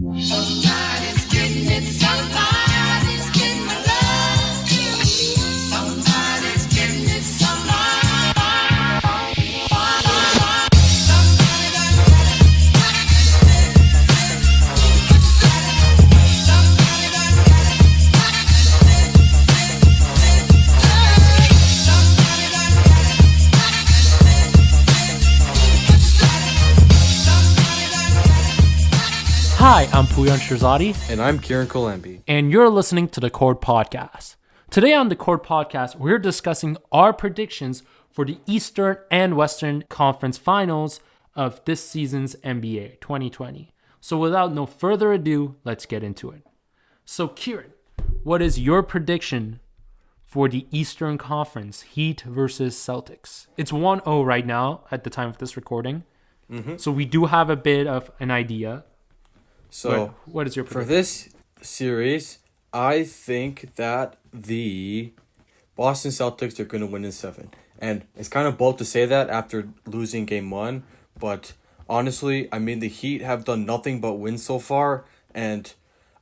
Somebody's getting it, somebody's getting my love. Somebody's getting it, somebody. Hi, I'm Pouyan Shirzadi. And I'm Kiran Kilambi. And you're listening to the Chord Podcast. Today on the Chord Podcast, we're discussing our predictions for the Eastern and Western Conference Finals of this season's NBA 2020. So without no further ado, let's get into it. So Kiran, what is your prediction for the Eastern Conference, Heat versus Celtics? It's 1-0 right now at the time of this recording. So we do have a bit of an idea. So, what is your prediction? for this series, I think that the Boston Celtics are going to win in 7. And it's kind of bold to say that after losing game 1. But honestly, I mean, the Heat have done nothing but win so far. And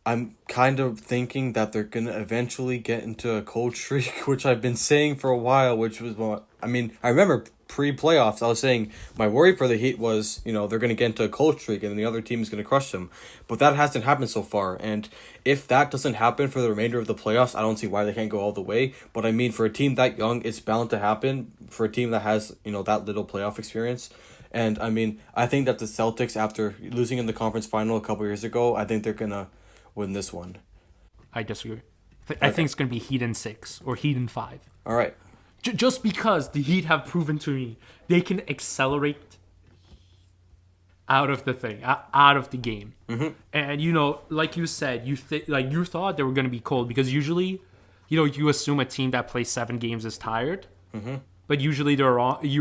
I'm kind of thinking that they're going to eventually get into a cold streak, which I've been saying for a while, which was, I remember pre-playoffs, I was saying my worry for the Heat was, they're going to get into a cold streak and then the other team is going to crush them. But that hasn't happened so far. And if that doesn't happen for the remainder of the playoffs, I don't see why they can't go all the way. But I mean, for a team that young, it's bound to happen. For a team that has, that little playoff experience. And I mean, I think that the Celtics, after losing in the conference final a couple years ago, I think they're going to win this one. I disagree. I think it's going to be Heat in 6 or Heat in 5. All right. Just because the Heat have proven to me they can accelerate out of the thing, out of the game. And, like you said, you thought they were going to be cold because usually, you assume a team that plays 7 games is tired. But usually you're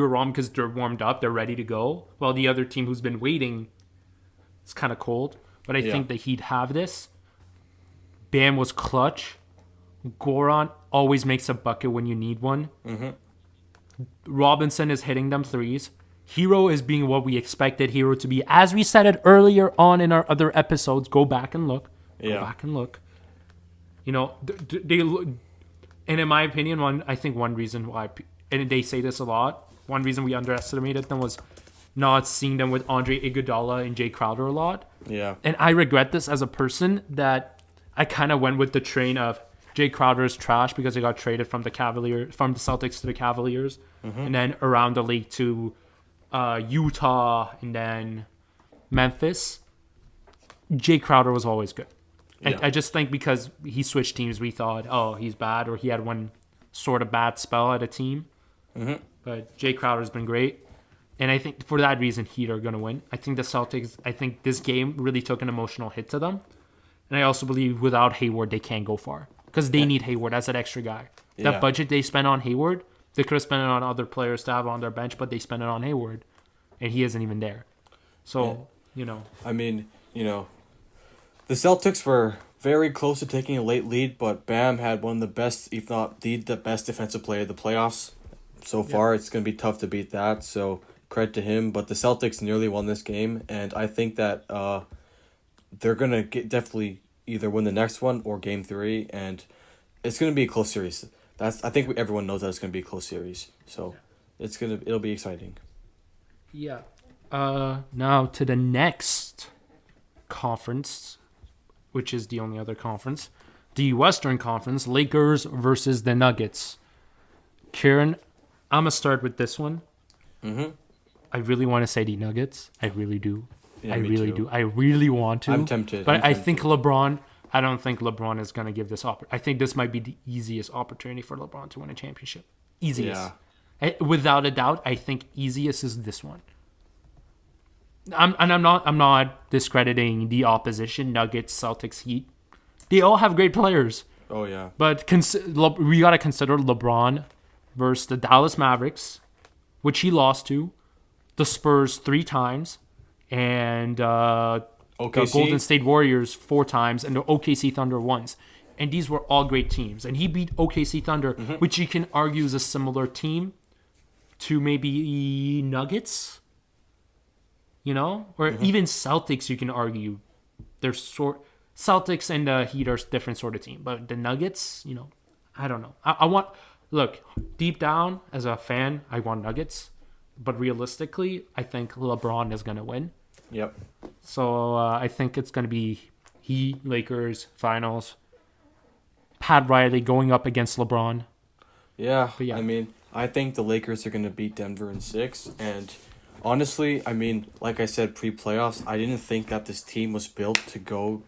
wrong because they're warmed up, they're ready to go. While the other team who's been waiting is kind of cold. But I think the Heat have this. Bam was clutch. Goran always makes a bucket when you need one. Robinson is hitting them threes. Hero is being what we expected Hero to be. As we said it earlier on in our other episodes, go back and look. Go back and look. They look, and in my opinion, one reason why, and they say this a lot, one reason we underestimated them was not seeing them with Andre Iguodala and Jay Crowder a lot. Yeah. And I regret this as a person that I kind of went with the train of Jay Crowder is trash because he got traded from the Celtics to the Cavaliers, and then around the league to Utah and then Memphis. Jay Crowder was always good. Yeah. I just think because he switched teams, we thought, oh, he's bad, or he had one sort of bad spell at a team. But Jay Crowder's been great. And I think for that reason, Heat are going to win. I think the Celtics, this game really took an emotional hit to them. And I also believe without Hayward, they can't go far. Because they need Hayward as an extra guy. That budget they spent on Hayward, they could have spent it on other players to have on their bench, but they spent it on Hayward. And he isn't even there. So, I mean, the Celtics were very close to taking a late lead, but Bam had one of the best, if not the best defensive player of the playoffs. So far, it's going to be tough to beat that. So, credit to him. But the Celtics nearly won this game. And I think that they're going to definitely either win the next one or game 3, and it's going to be a close series. I think everyone knows that it's going to be a close series. So it'll be exciting. Yeah. Now to the next conference, which is the only other conference, the Western Conference, Lakers versus the Nuggets. Kiran, I'm gonna start with this one. I really want to say the Nuggets. I really do. Yeah, I really do. I really want to. I'm tempted. But I think LeBron, I don't think LeBron is going to give this I think this might be the easiest opportunity for LeBron to win a championship. Easiest. Yeah. Without a doubt, I think easiest is this one. I'm not discrediting the opposition, Nuggets, Celtics, Heat. They all have great players. Oh, yeah. But we got to consider LeBron versus the Dallas Mavericks, which he lost to, the Spurs 3 times, and the Golden State Warriors 4 times, and the OKC Thunder once. And these were all great teams. And he beat OKC Thunder, which you can argue is a similar team to maybe Nuggets, or even Celtics, you can argue. they're Celtics and the Heat are different sort of team, but the Nuggets, I don't know. I want look deep down as a fan, I want Nuggets, but realistically, I think LeBron is gonna win. Yep. So I think it's gonna be Heat, Lakers, finals. Pat Riley going up against LeBron. Yeah, But yeah. I mean, I think the Lakers are going to beat Denver in 6. And honestly, I mean, like I said, pre-playoffs, I didn't think that this team was built to go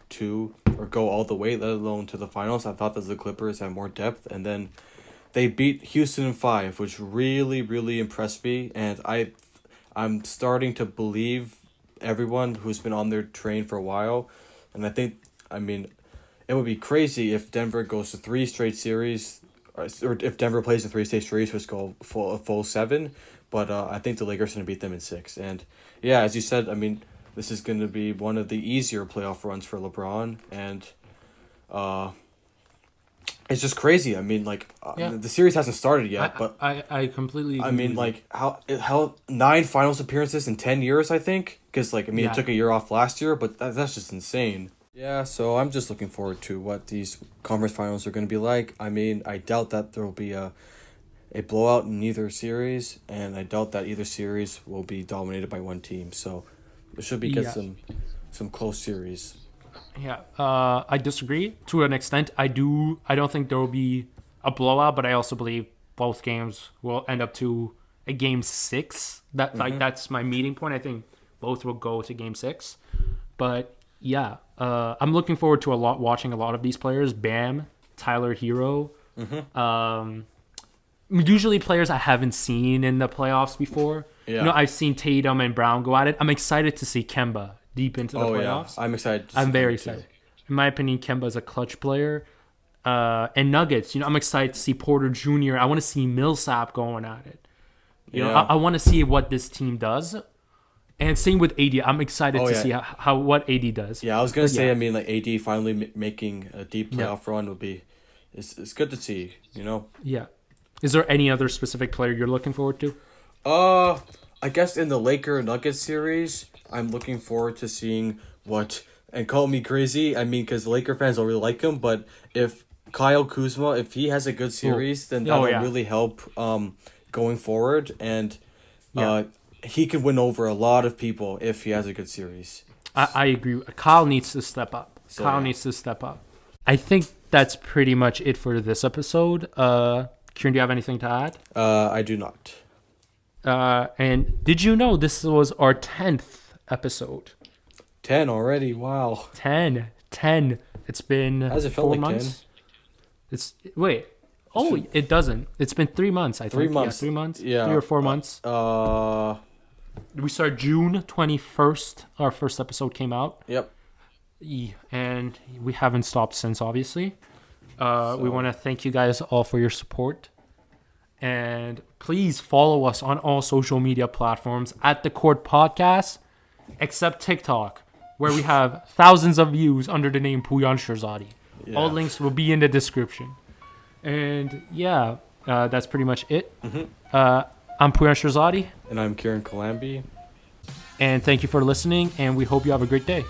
all the way, let alone to the finals. I thought that the Clippers had more depth. And then they beat Houston in 5, which really, really impressed me. And I'm starting to believe everyone who's been on their train for a while. And I mean, it would be crazy if Denver goes to 3 straight series, or if Denver plays a 3-stage series, which go full 7. But I think the Lakers are going to beat them in 6. And yeah, as you said, I mean, this is going to be one of the easier playoff runs for LeBron. And it's just crazy. I mean, like, the series hasn't started yet. But I completely agree. I mean, like, how 9 finals appearances in 10 years, I think? Because, like, I mean, it took a year off last year, but that's just insane. Yeah, so I'm just looking forward to what these conference finals are going to be like. I mean, I doubt that there will be a blowout in either series, and I doubt that either series will be dominated by one team. So it should be some close series. Yeah, I disagree to an extent. I don't think there will be a blowout, but I also believe both games will end up to a game 6. That's my meeting point. I think both will go to game 6. But yeah, I'm looking forward to watching a lot of these players. Bam, Tyler Hero. Usually players I haven't seen in the playoffs before. Yeah. I've seen Tatum and Brown go at it. I'm excited to see Kemba deep into the playoffs. Yeah. I'm excited. I'm very excited. In my opinion, Kemba's a clutch player. And Nuggets, I'm excited to see Porter Jr. I want to see Millsap going at it. I want to see what this team does. And same with AD. I'm excited to see what AD does. Yeah, I was going to say, I mean, like, AD finally making a deep playoff run would be... It's good to see, Yeah. Is there any other specific player you're looking forward to? I guess in the Laker-Nuggets series, I'm looking forward to seeing what... And call me crazy, I mean, because Laker fans don't really like him, but if Kyle Kuzma, if he has a good series, then that will really help going forward, and he can win over a lot of people if he has a good series. I agree. Kyle needs to step up. Needs to step up. I think that's pretty much it for this episode. Kieran, do you have anything to add? I do not. And did you know this was our 10th episode? 10 already? Wow. 10. It's been How's it felt 4 like months. 10? It doesn't. It's been 3 months, I think. 3 months. Yeah, 3 months. Yeah. 3 or 4 months. We started June 21st. Our first episode came out. Yep. And we haven't stopped since, obviously. We want to thank you guys all for your support. And please follow us on all social media platforms at The Court Podcast, except TikTok, where we have thousands of views under the name Pouyan Shirzadi. Yeah. All links will be in the description. And yeah, that's pretty much it. I'm Pouyan Shirzadi. And I'm Kiran Kilambi. And thank you for listening, and we hope you have a great day.